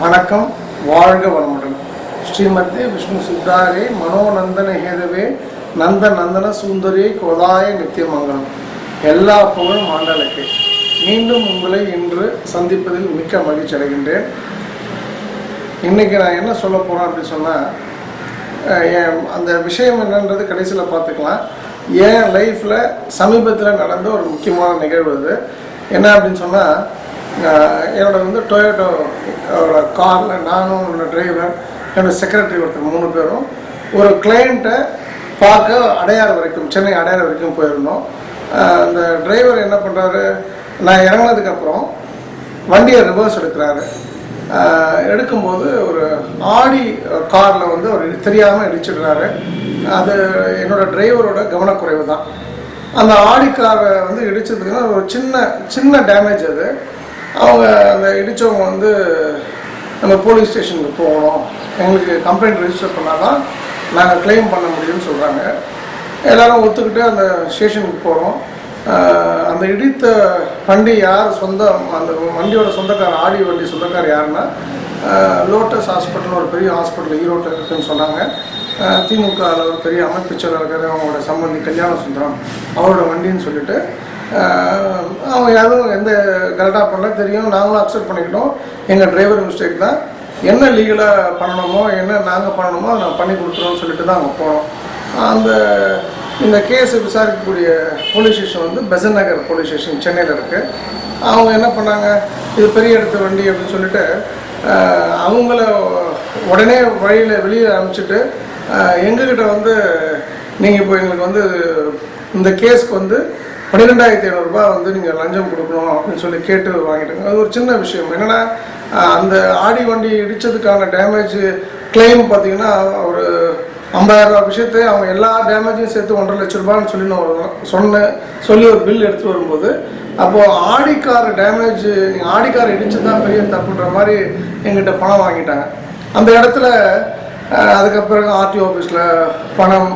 வணக்கம், வாழ்க வளமுடன். ஸ்ரீமதி விஷ்ணு சித்தாரே மனோநந்தன ஹேதவே நந்த நந்தன சுந்தரி கோதாய நித்தியமங்கலம். எல்லா புகழும் ஆண்டலுக்கு. மீண்டும் உங்களை இன்று சந்திப்பதில் மிக்க மகிழ்ச்சி அடைகின்றேன். இன்றைக்கி நான் என்ன சொல்ல போகிறேன் அப்படின்னு சொன்னால், அந்த விஷயம் என்னன்றது கடைசியில் பார்த்துக்கலாம். என் லைஃப்பில் சமீபத்தில் நடந்த ஒரு முக்கியமான நிகழ்வு அது. என்ன அப்படின்னு சொன்னால், என்னோட டொயோட்டோட காரில் நானும் என்னோட டிரைவர், என்னோடய செக்ரட்டரி ஒருத்தர் 3 பேரும் ஒரு கிளைண்ட்டை பார்க்க அடையாறு வரைக்கும், சென்னை அடையாறு வரைக்கும் போயிருந்தோம். அந்த டிரைவர் என்ன பண்ணுறாரு, நான் இறங்கினதுக்கப்புறம் வண்டியை ரிவர்ஸ் எடுக்கிறாரு. எடுக்கும்போது ஒரு ஆடி காரில் அவர் தெரியாமல் இடிச்சிடுறாரு. அது என்னோடய டிரைவரோட கவனக்குறைவு தான். அந்த ஆடி காரை இடிச்சதுன்னா ஒரு சின்ன டேமேஜ் அது. அவங்க அந்த இடித்தவங்க நம்ம போலீஸ் ஸ்டேஷனுக்கு போகணும், எங்களுக்கு கம்ப்ளைண்ட் ரெஜிஸ்டர் பண்ணால் தான் நாங்கள் கிளைம் பண்ண முடியும்னு சொல்கிறாங்க. எல்லோரும் ஒத்துக்கிட்டு அந்த ஸ்டேஷனுக்கு போகிறோம். அந்த இடித்த வண்டி யார் அந்த வண்டியோட சொந்தக்காரர், ஆடி வண்டி சொந்தக்காரர் யாருன்னா, லோட்டஸ் ஹாஸ்பிட்டல், ஒரு பெரிய ஹாஸ்பிட்டல் ஈரோட்டில் இருக்குதுன்னு சொன்னாங்க. திமுகவில் ஒரு பெரிய அமைப்பு செயலாளர், அவங்களோட சம்பந்தி கல்யாண சுந்தரம், அவரோட வண்டின்னு சொல்லிட்டு அவங்க யாரும் எந்த கரெக்டாக பண்ணல தெரியும். நாங்களும் அக்செப்ட் பண்ணிக்கிட்டோம், எங்கள் டிரைவர் மிஸ்டேக் தான், என்ன லீகலாக பண்ணணுமோ என்ன நாங்கள் பண்ணணுமோ அதை நான் பண்ணி கொடுத்துருவோம்னு சொல்லிட்டு தான் அங்கே போனோம். இந்த கேஸை விசாரிக்கக்கூடிய போலீஸ் ஸ்டேஷன் பெசன்ட் நகர் போலீஸ் ஸ்டேஷன் சென்னையில் இருக்குது. அவங்க என்ன பண்ணாங்க, இது பெரிய இடத்து வண்டி அப்படின்னு சொல்லிட்டு அவங்கள உடனே வழியில் வெளியே அனுப்பிச்சிட்டு எங்ககிட்ட நீங்கள் இப்போ எங்களுக்கு இந்த கேஸ்க்கு 12,500 நீங்கள் லஞ்சம் கொடுக்கணும் அப்படின்னு சொல்லி கேட்டு வாங்கிட்டாங்க. அது ஒரு சின்ன விஷயம். என்னென்னா, அந்த ஆடி வண்டி இடித்ததுக்கான டேமேஜ் கிளைம் பார்த்திங்கன்னா ஒரு 50,000 விஷயத்தை அவங்க எல்லா டேமேஜையும் சேர்த்து 1.5 லட்ச ரூபான்னு சொல்லி நான் சொல்லி ஒரு பில் எடுத்துகிட்டு வரும்போது, அப்போது ஆடிக்கார் டேமேஜ், நீங்கள் ஆடிக்கார் இடித்து தான் பெரிய தப்புன்ற மாதிரி எங்கிட்ட பணம் வாங்கிட்டாங்க. அந்த இடத்துல அதுக்கப்புறம் ஆர்டிஓ ஆஃபீஸில் பணம்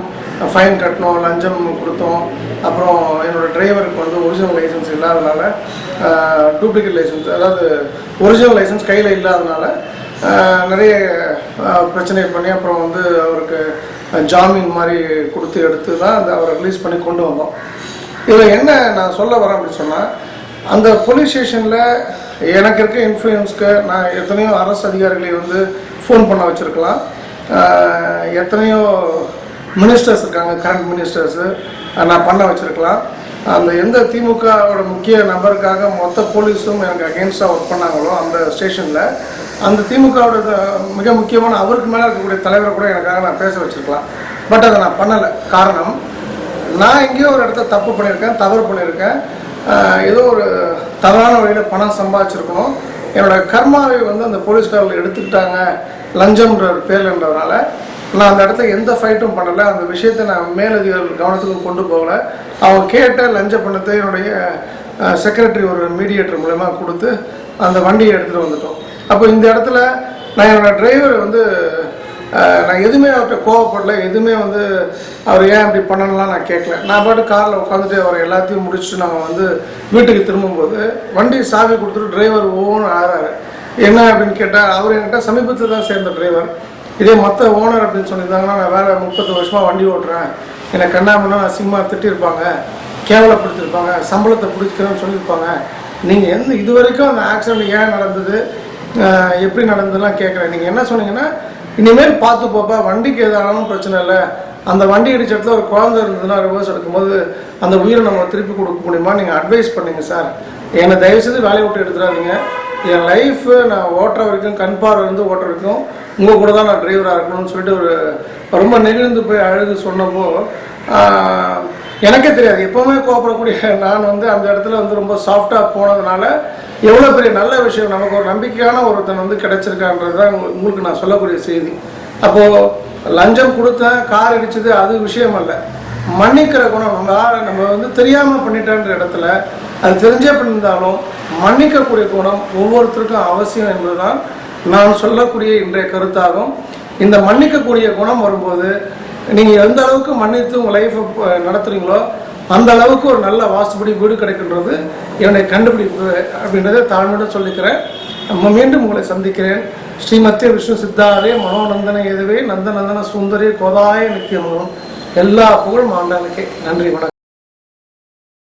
ஃபைன் கட்டணும், லஞ்சம் கொடுத்தோம். அப்புறம் என்னோடய டிரைவருக்கு ஒரிஜினல் லைசன்ஸ் இல்லாதனால, டூப்ளிகேட் லைசன்ஸ், அதாவது ஒரிஜினல் லைசன்ஸ் கையில் இல்லாதனால நிறைய பிரச்சனை பண்ணி அப்புறம் அவருக்கு ஜாமீன் மாதிரி கொடுத்து எடுத்து தான் அவரை ரிலீஸ் பண்ணி கொண்டு வந்தோம். இதில் என்ன நான் சொல்ல வரேன் அப்படின்னு சொன்னால், அந்த போலீஸ் ஸ்டேஷனில் எனக்கு இருக்க இன்ஃப்ளூயன்ஸ்க்கு நான் எத்தனையோ அரசு அதிகாரிகளை ஃபோன் பண்ண வச்சுருக்கலாம். எத்தனையோ மினிஸ்டர்ஸ் இருக்காங்க, கரண்ட் மினிஸ்டர்ஸு, நான் பண்ண வச்சுருக்கலாம். அந்த எந்த திமுகவோட முக்கிய நபருக்காக மொத்த போலீஸும் எனக்கு அகெயின்ஸ்டாக ஒர்க் பண்ணாங்களோ அந்த ஸ்டேஷனில், அந்த திமுகவோட மிக முக்கியமான அவருக்கு மேலே இருக்கக்கூடிய தலைவரை கூட எனக்காக நான் பேச வச்சுருக்கலாம். பட் அதை நான் பண்ணலை. காரணம், நான் எங்கேயோ ஒரு இடத்த தப்பு பண்ணியிருக்கேன், தவறு பண்ணியிருக்கேன், ஏதோ ஒரு தவறான வழியில் பணம் சம்பாதிச்சிருக்கணும். என்னோடய கர்மாவை அந்த போலீஸ்காரர்கள் எடுத்துக்கிட்டாங்க லஞ்சம்ன்ற பேர்ன்றதுனால நான் அந்த இடத்துல எந்த ஃபைட்டும் பண்ணலை. அந்த விஷயத்தை நான் மேலதிகாரிகள் கவனத்துக்கும் கொண்டு போகலை. அவங்க கேட்ட லஞ்ச பணத்தை என்னுடைய செக்ரட்டரி ஒரு மீடியேட்டர் மூலமா கொடுத்து அந்த வண்டியை எடுத்துகிட்டு வந்துட்டோம். அப்போ இந்த இடத்துல நான் என்னோடய டிரைவர் நான் எதுவுமே அவர்கிட்ட கோவப்படல, எதுவுமே அவர் ஏன் அப்படி பண்ணலாம் நான் கேட்கல. நான் பாட்டு காரில் உட்காந்துட்டு அவர் எல்லாத்தையும் முடிச்சுட்டு நாங்கள் வீட்டுக்கு திரும்பும்போது வண்டி சாவி கொடுத்துட்டு டிரைவர் ஒவ்வொன்று ஆறாரு. என்ன அப்படின்னு கேட்டால், அவர் என்கிட்ட சமீபத்தில் தான் சேர்ந்த டிரைவர். இதே மற்ற ஓனர் அப்படின்னு சொல்லியிருந்தாங்கன்னா, நான் வேறு 30 வருஷமாக வண்டி ஓட்டுறேன், என்னை கண்ணாமண்ணா அசிங்கமாக திட்டிருப்பாங்க, கேவலப்படுத்திருப்பாங்க, சம்பளத்தை பிடிச்சிக்கிறேன்னு சொல்லியிருப்பாங்க. நீங்கள் இது வரைக்கும் அந்த ஆக்சிடெண்ட் ஏன் நடந்தது, எப்படி நடந்ததுலாம் கேட்குறேன். நீங்கள் என்ன சொன்னீங்கன்னா, இனிமேல் பார்த்து போப்பா, வண்டிக்கு எதானாலும் பிரச்சனை இல்லை, அந்த வண்டி இடிச்ச இடத்துல ஒரு குழந்தை இருந்ததுன்னா ரிவர்ஸ் எடுக்கும்போது அந்த உயிரை நம்ம திருப்பி கொடுக்க முடியுமா, நீங்கள் அட்வைஸ் பண்ணுங்கள் சார், என்னை தயவுசெய்து வேலையை விட்டு எடுத்துடாதீங்க, என் லைஃபு நான் ஓட்டுற வரைக்கும், கண் பார்வை ஓட்டுற வரைக்கும் உங்கள் கூட தான் நான் டிரைவராக இருக்கணும்னு சொல்லிட்டு ரொம்ப நெகிழ்ந்து போய் அழுது சொன்னப்போ, எனக்கே தெரியாது, எப்போவுமே கோவப்படக்கூடிய நான் அந்த இடத்துல ரொம்ப சாஃப்டாக போனதுனால எவ்வளோ பெரிய நல்ல விஷயம், நமக்கு ஒரு நம்பிக்கையான ஒருத்தன் கிடைச்சிருக்கான்றது தான் உங்களுக்கு நான் சொல்லக்கூடிய செய்தி. அப்போது லஞ்சம் கொடுத்தேன், கார் இடிச்சது, அது விஷயம் அல்ல. மன்னிக்கிற குணம், நம்ம தெரியாமல் பண்ணிட்டேன்ற இடத்துல அது தெரிஞ்சே பண்ணியிருந்தாலும் மன்னிக்கக்கூடிய குணம் ஒவ்வொருத்தருக்கும் அவசியம் என்பதுதான் நான் சொல்லக்கூடிய இன்றைய கருத்தாகும். இந்த மன்னிக்கக்கூடிய குணம் வரும்போது நீங்கள் எந்த அளவுக்கு மன்னித்து உங்கள் லைஃப்பை நடத்துகிறீங்களோ அந்த அளவுக்கு ஒரு நல்ல வாஸ்துபடி வீடு கிடைக்கின்றது என்னுடைய கண்டுபிடிப்பு அப்படின்றத தாழ்மையோட சொல்லிக்கிறேன். மீண்டும் உங்களை சந்திக்கிறேன். ஸ்ரீமத்திய விஷ்ணு சித்தாரே மனோநந்தன ஏதுவே நந்த நந்தன சுந்தரே கோதாய நித்தியமங்கலம். எல்லா புகழும் ஆண்டாளுக்கே. நன்றி, வணக்கம்.